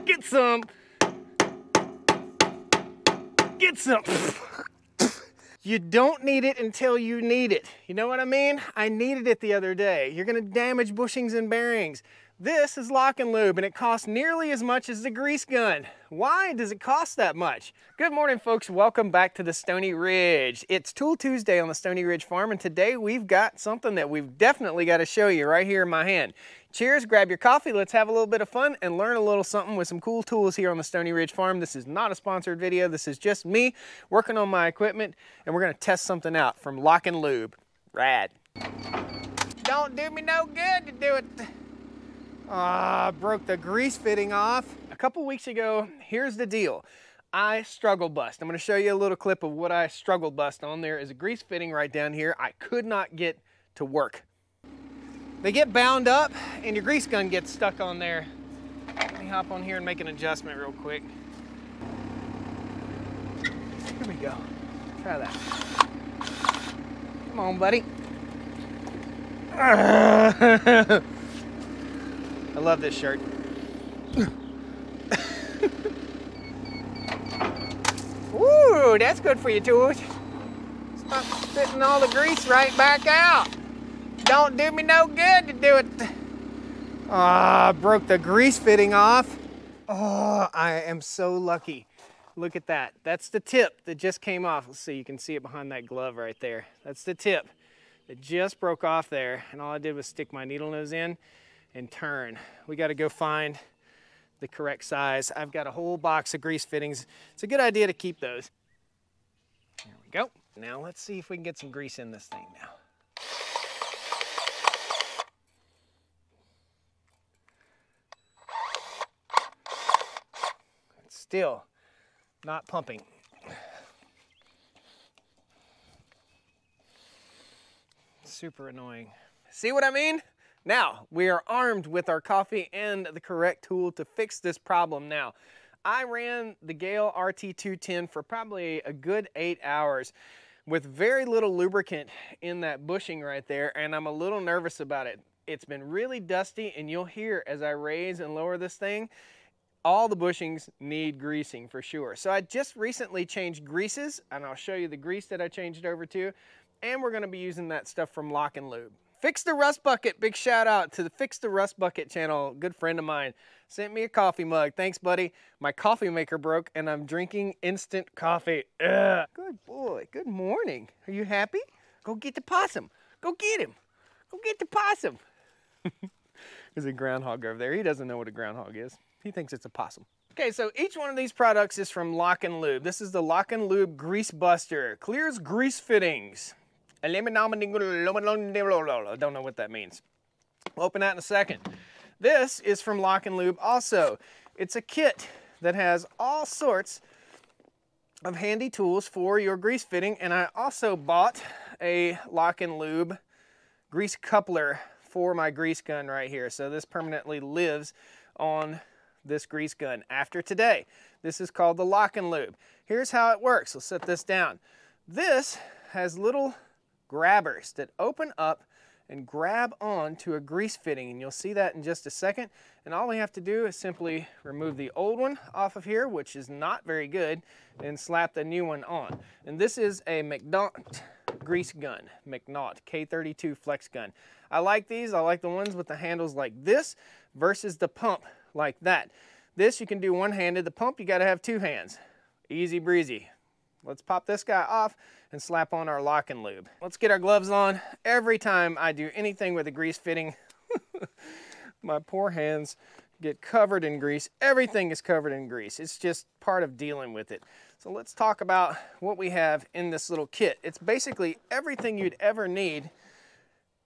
Get some. Get some. You don't need it until you need it. You know what I mean? I needed it the other day. You're gonna damage bushings and bearings. This is Lock and Lube, and it costs nearly as much as the grease gun. Why does it cost that much? Good morning, folks. Welcome back to the Stoney Ridge. It's Tool Tuesday on the Stoney Ridge Farm, and today we've got something that we've definitely got to show you right here in my hand. Cheers, grab your coffee, let's have a little bit of fun and learn a little something with some cool tools here on the Stoney Ridge Farm. This is not a sponsored video. This is just me working on my equipment, and we're gonna test something out from Lock and Lube. Rad. Don't do me no good to do it. Broke the grease fitting off. A couple weeks ago, here's the deal. I struggle bust. I'm gonna show you a little clip of what I struggle bust on. There is a grease fitting right down here. I could not get to work. They get bound up and your grease gun gets stuck on there. Let me hop on here and make an adjustment real quick. Here we go. Try that. Come on, buddy. I love this shirt. Ooh, that's good for your tools. Stop spitting all the grease right back out. Don't do me no good to do it. Broke the grease fitting off. Oh, I am so lucky. Look at that. That's the tip that just came off. Let's see, you can see it behind that glove right there. That's the tip. It just broke off there, and all I did was stick my needle nose in and turn. We got to go find the correct size. I've got a whole box of grease fittings. It's a good idea to keep those. There we go. Now let's see if we can get some grease in this thing now. It's still not pumping. Super annoying. See what I mean? Now, we are armed with our coffee and the correct tool to fix this problem now. I ran the Gale RT210 for probably a good 8 hours with very little lubricant in that bushing right there, and I'm a little nervous about it. It's been really dusty, and you'll hear as I raise and lower this thing, all the bushings need greasing for sure. So I just recently changed greases, and I'll show you the grease that I changed over to, and we're gonna be using that stuff from Lock and Lube. Fix the Rust Bucket, big shout out to the Fix the Rust Bucket channel. Good friend of mine sent me a coffee mug. Thanks, buddy. My coffee maker broke and I'm drinking instant coffee. Ugh. Good boy, good morning. Are you happy? Go get the possum. Go get him. Go get the possum. There's a groundhog over there. He doesn't know what a groundhog is. He thinks it's a possum. Okay, so each one of these products is from Lock and Lube. This is the Lock and Lube Grease Buster. Clears grease fittings. I don't know what that means. We'll open that in a second. This is from Lock and Lube also. It's a kit that has all sorts of handy tools for your grease fitting, and I also bought a Lock and Lube grease coupler for my grease gun right here. So this permanently lives on this grease gun after today. This is called the Lock and Lube. Here's how it works. Let's set this down. This has little grabbers that open up and grab on to a grease fitting, and you'll see that in just a second. And all we have to do is simply remove the old one off of here, which is not very good, and slap the new one on. And this is a McNaught grease gun, McNaught K32 flex gun. I like these. I like the ones with the handles like this versus the pump like that. This you can do one-handed. The pump you got to have two hands. Easy breezy. Let's pop this guy off and slap on our Lock and Lube. Let's get our gloves on. Every time I do anything with a grease fitting, my poor hands get covered in grease. Everything is covered in grease. It's just part of dealing with it. So let's talk about what we have in this little kit. It's basically everything you'd ever need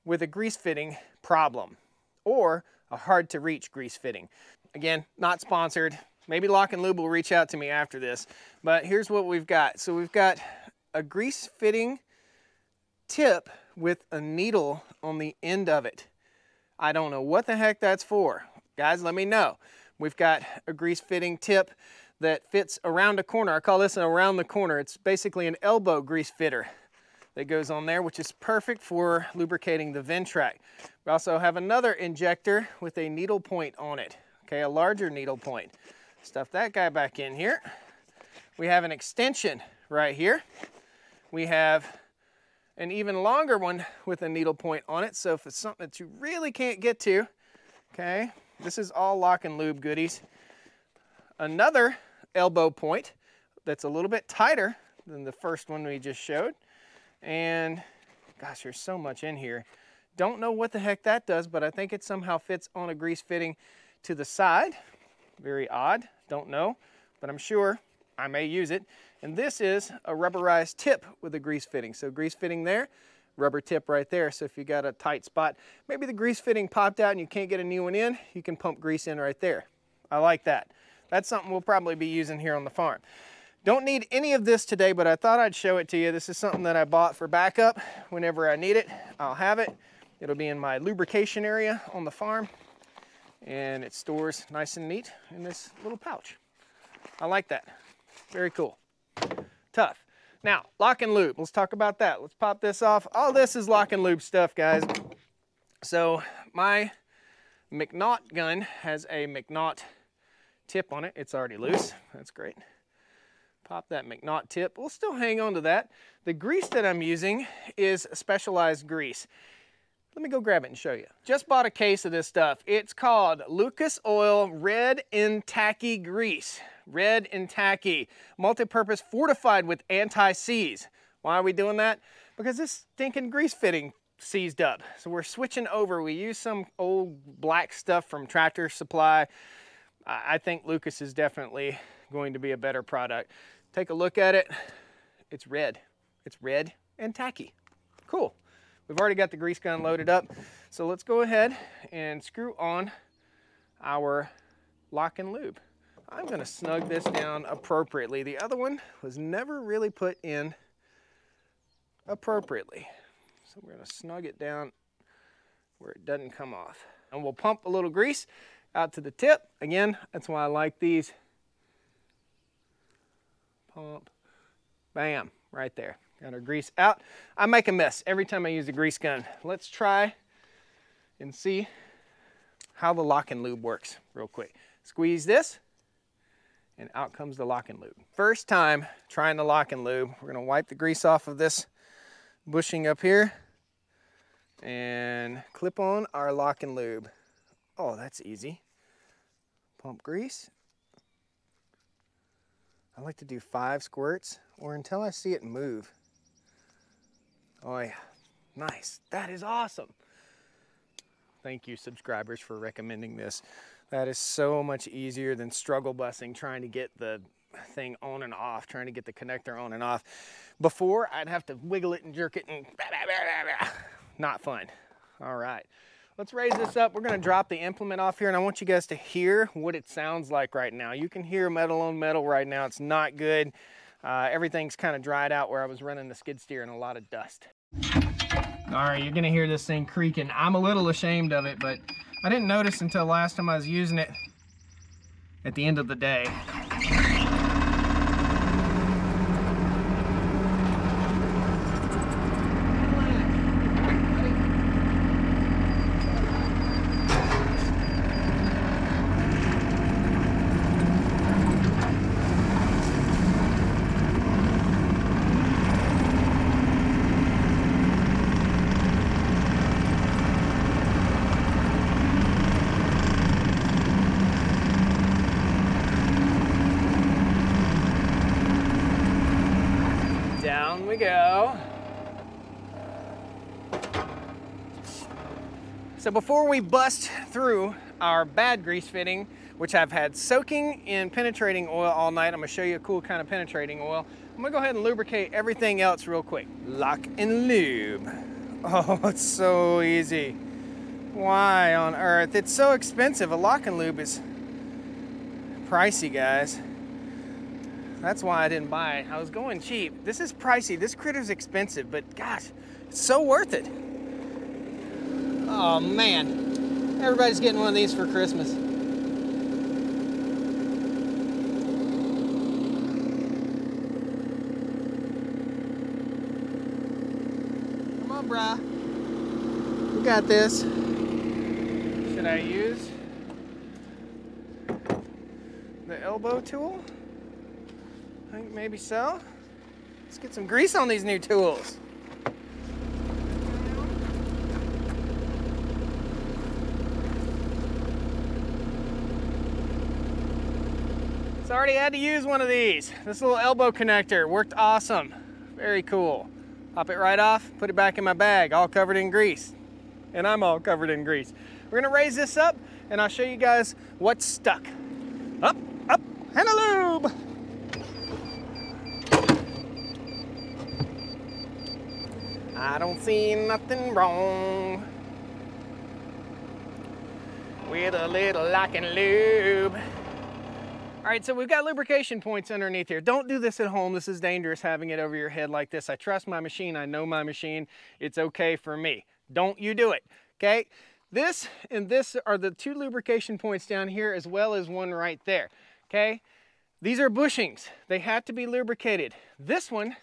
with a grease fitting problem or a hard to reach grease fitting. Again, not sponsored. Maybe Lock and Lube will reach out to me after this, but here's what we've got. So we've got a grease fitting tip with a needle on the end of it. I don't know what the heck that's for. Guys, let me know. We've got a grease fitting tip that fits around a corner. I call this an around the corner. It's basically an elbow grease fitter that goes on there, which is perfect for lubricating the Ventrac. We also have another injector with a needle point on it. Okay, a larger needle point. Stuff that guy back in here. We have an extension right here. We have an even longer one with a needle point on it. So if it's something that you really can't get to, okay, this is all lock and lube goodies. Another elbow point that's a little bit tighter than the first one we just showed. And gosh, there's so much in here. Don't know what the heck that does, but I think it somehow fits on a grease fitting to the side. Very odd, don't know, but I'm sure I may use it. And this is a rubberized tip with a grease fitting. So grease fitting there, rubber tip right there. So if you got a tight spot, maybe the grease fitting popped out and you can't get a new one in, you can pump grease in right there. I like that. That's something we'll probably be using here on the farm. Don't need any of this today, but I thought I'd show it to you. This is something that I bought for backup. Whenever I need it, I'll have it. It'll be in my lubrication area on the farm, and it stores nice and neat in this little pouch. I like that. Very cool. Tough. Now, lock and lube. Let's talk about that. Let's pop this off. All this is lock and lube stuff, guys. So my McNaught gun has a McNaught tip on it. It's already loose. That's great. Pop that McNaught tip. We'll still hang on to that. The grease that I'm using is specialized grease. Let me go grab it and show you. Just bought a case of this stuff. It's called Lucas Oil Red and Tacky Grease. Red and tacky. Multi-purpose fortified with anti-seize. Why are we doing that? Because this stinking grease fitting seized up. So we're switching over. We use some old black stuff from Tractor Supply. I think Lucas is definitely going to be a better product. Take a look at it. It's red. It's red and tacky. Cool. We've already got the grease gun loaded up. So let's go ahead and screw on our lock and lube. I'm going to snug this down appropriately. The other one was never really put in appropriately. So we're going to snug it down where it doesn't come off. And we'll pump a little grease out to the tip. Again, that's why I like these. Pump, bam, right there. Got our grease out. I make a mess every time I use a grease gun. Let's try and see how the lock and lube works real quick. Squeeze this, and out comes the lock and lube. First time trying the lock and lube. We're gonna wipe the grease off of this bushing up here and clip on our lock and lube. Oh, that's easy. Pump grease. I like to do 5 squirts or until I see it move. Oh yeah, nice. That is awesome. Thank you, subscribers, for recommending this. That is so much easier than struggle bussing, trying to get the thing on and off, trying to get the connector on and off. Before, I'd have to wiggle it and jerk it and not fun. All right, let's raise this up. We're gonna drop the implement off here, and I want you guys to hear what it sounds like right now. You can hear metal on metal right now. It's not good. Everything's kind of dried out where I was running the skid steer and a lot of dust. All right, you're gonna hear this thing creaking. I'm a little ashamed of it, but I didn't notice until last time I was using it at the end of the day. Down we go. So before we bust through our bad grease fitting, which I've had soaking in penetrating oil all night, I'm gonna show you a cool kind of penetrating oil. I'm gonna go ahead and lubricate everything else real quick. Lock and lube. Oh, it's so easy. Why on earth? It's so expensive. A lock and lube is pricey, guys. That's why I didn't buy it. I was going cheap. This is pricey. This critter's expensive, but gosh, it's so worth it. Oh man, everybody's getting one of these for Christmas. Come on, brah. We got this. Should I use the elbow tool? I think maybe so. Let's get some grease on these new tools. So I already had to use one of these. This little elbow connector worked awesome. Very cool. Pop it right off, put it back in my bag, all covered in grease. And I'm all covered in grease. We're gonna raise this up and I'll show you guys what's stuck. Up, up, and a lube. I don't see nothing wrong with a little lock and lube. All right, so we've got lubrication points underneath here. Don't do this at home. This is dangerous having it over your head like this. I trust my machine. I know my machine. It's okay for me. Don't you do it, okay? This and this are the two lubrication points down here as well as one right there, okay? These are bushings. They have to be lubricated. This one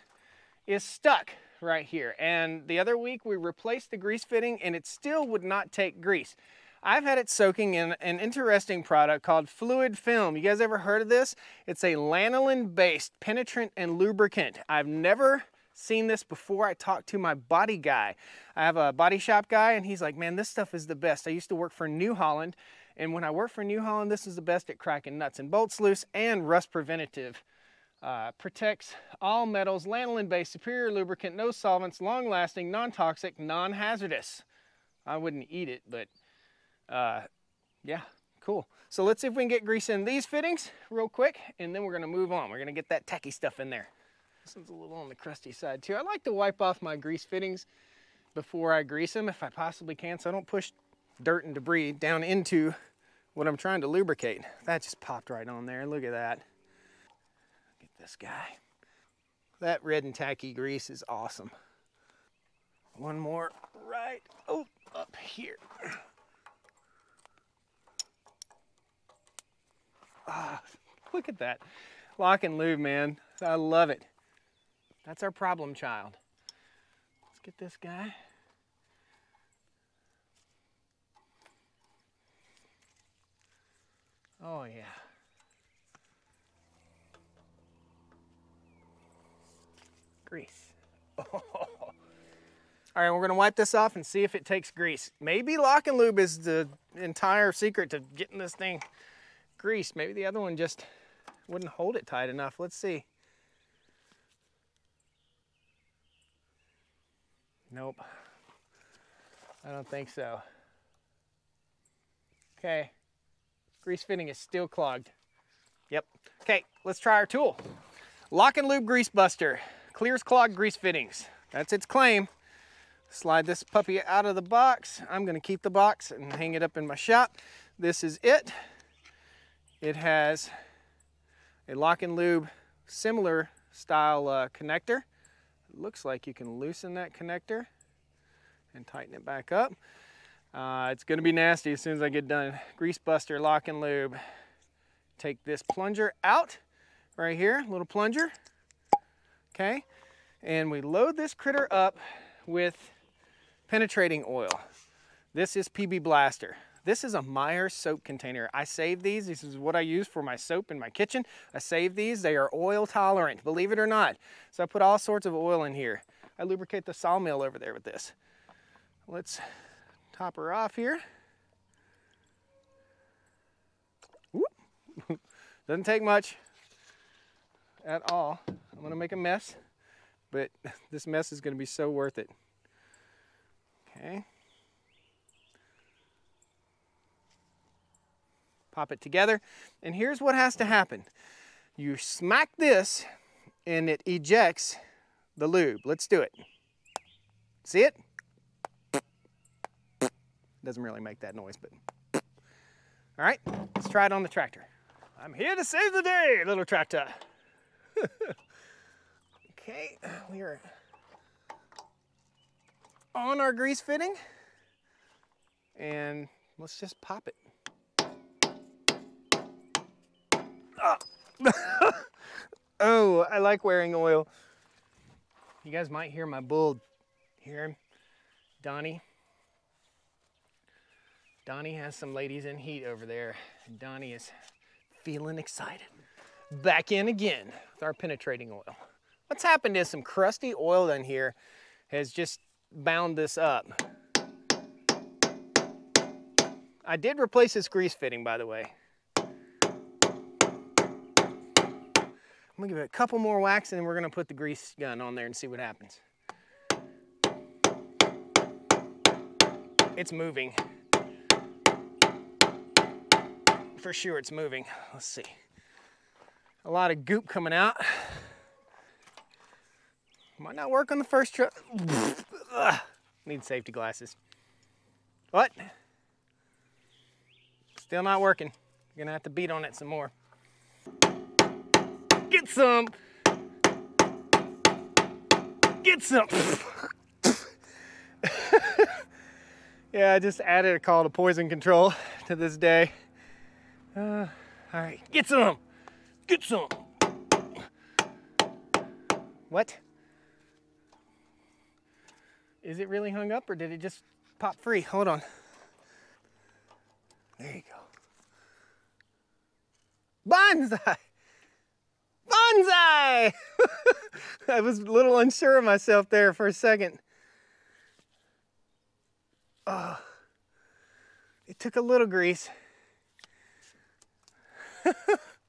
is stuck right here. And the other week we replaced the grease fitting and it still would not take grease. I've had it soaking in an interesting product called fluid film. You guys ever heard of this? It's a lanolin-based penetrant and lubricant. I've never seen this before. I talked to my body guy. I have a body shop guy and he's like, man, this stuff is the best. I used to work for New Holland, and when I worked for New Holland, this is the best at cracking nuts and bolts loose and rust preventative. Protects all metals, lanolin-based, superior lubricant, no solvents, long-lasting, non-toxic, non-hazardous. I wouldn't eat it, but yeah, cool. So let's see if we can get grease in these fittings real quick, and then we're gonna move on. We're gonna get that tacky stuff in there. This one's a little on the crusty side too. I like to wipe off my grease fittings before I grease them if I possibly can, so I don't push dirt and debris down into what I'm trying to lubricate. That just popped right on there. Look at that. Get this guy. That red and tacky grease is awesome. One more right up here. Ah, look at that. Lock and lube, man. I love it. That's our problem child. Let's get this guy. Oh, yeah. Grease. Oh. All right, we're gonna wipe this off and see if it takes grease. Maybe lock and lube is the entire secret to getting this thing greased. Maybe the other one just wouldn't hold it tight enough. Let's see. Nope. I don't think so. Okay. Grease fitting is still clogged. Yep. Okay, let's try our tool. Lock and Lube Grease Buster. Clears clogged grease fittings. That's its claim. Slide this puppy out of the box. I'm gonna keep the box and hang it up in my shop. This is it. It has a Lock and Lube similar style connector. It looks like you can loosen that connector and tighten it back up. It's gonna be nasty as soon as I get done. Grease Buster Lock and Lube. Take this plunger out right here, little plunger, okay? And we load this critter up with penetrating oil. This is PB Blaster. This is a Meyer soap container. I save these. This is what I use for my soap in my kitchen. I save these. They are oil tolerant, believe it or not. So I put all sorts of oil in here. I lubricate the sawmill over there with this. Let's top her off here. Whoop. Doesn't take much at all. I'm gonna make a mess, but this mess is gonna be so worth it. Okay. Pop it together, and here's what has to happen. You smack this, and it ejects the lube. Let's do it. See it? Doesn't really make that noise, but. All right, let's try it on the tractor. I'm here to save the day, little tractor. Okay, we are on our grease fitting, and let's just pop it. Oh, I like wearing oil. You guys might hear my bull. Hear him? Donnie. Donnie has some ladies in heat over there. And Donnie is feeling excited. Back in again with our penetrating oil. What's happened is some crusty oil in here has just bound this up. I did replace this grease fitting, by the way. I'm gonna give it a couple more whacks and then we're gonna put the grease gun on there and see what happens. It's moving. For sure it's moving. Let's see. A lot of goop coming out. Might not work on the first trip. Need safety glasses. What? Still not working. You're gonna have to beat on it some more. Get some. Get some. Yeah, I just added a call to poison control to this day. All right, get some. Get some. What? Is it really hung up or did it just pop free? Hold on. There you go. Bonsai! Bonsai! I was a little unsure of myself there for a second. Oh, it took a little grease.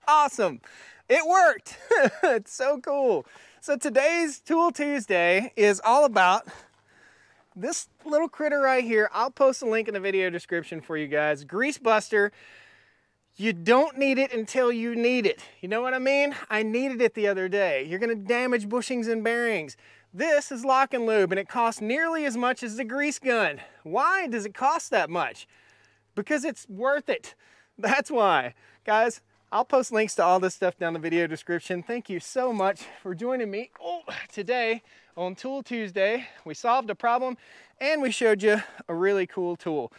Awesome. It worked. It's so cool. So today's Tool Tuesday is all about this little critter right here. I'll post a link in the video description for you guys. Grease Buster. You don't need it until you need it. You know what I mean? I needed it the other day. You're gonna damage bushings and bearings. This is lock and lube and it costs nearly as much as the grease gun. Why does it cost that much? Because it's worth it. That's why. Guys, I'll post links to all this stuff down in the video description. Thank you so much for joining me today on Tool Tuesday. We solved a problem and we showed you a really cool tool.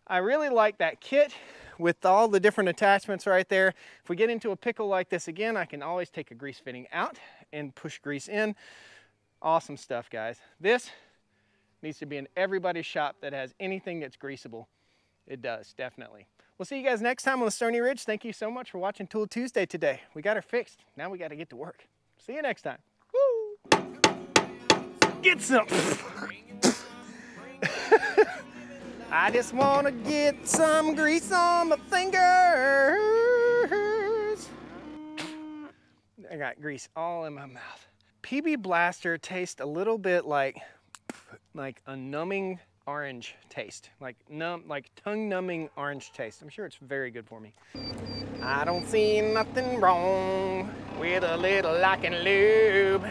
I really like that kit with all the different attachments right there. If we get into a pickle like this again, I can always take a grease fitting out and push grease in. Awesome stuff, guys. This needs to be in everybody's shop that has anything that's greasable. It does, definitely. We'll see you guys next time on the Stoney Ridge. Thank you so much for watching Tool Tuesday today. We got her fixed. Now we got to get to work. See you next time. Woo! Get some. I just want to get some grease on my fingers. I got grease all in my mouth. PB Blaster tastes a little bit like a numbing orange taste, like tongue-numbing orange taste. I'm sure it's very good for me. I don't see nothing wrong with a little lock and lube.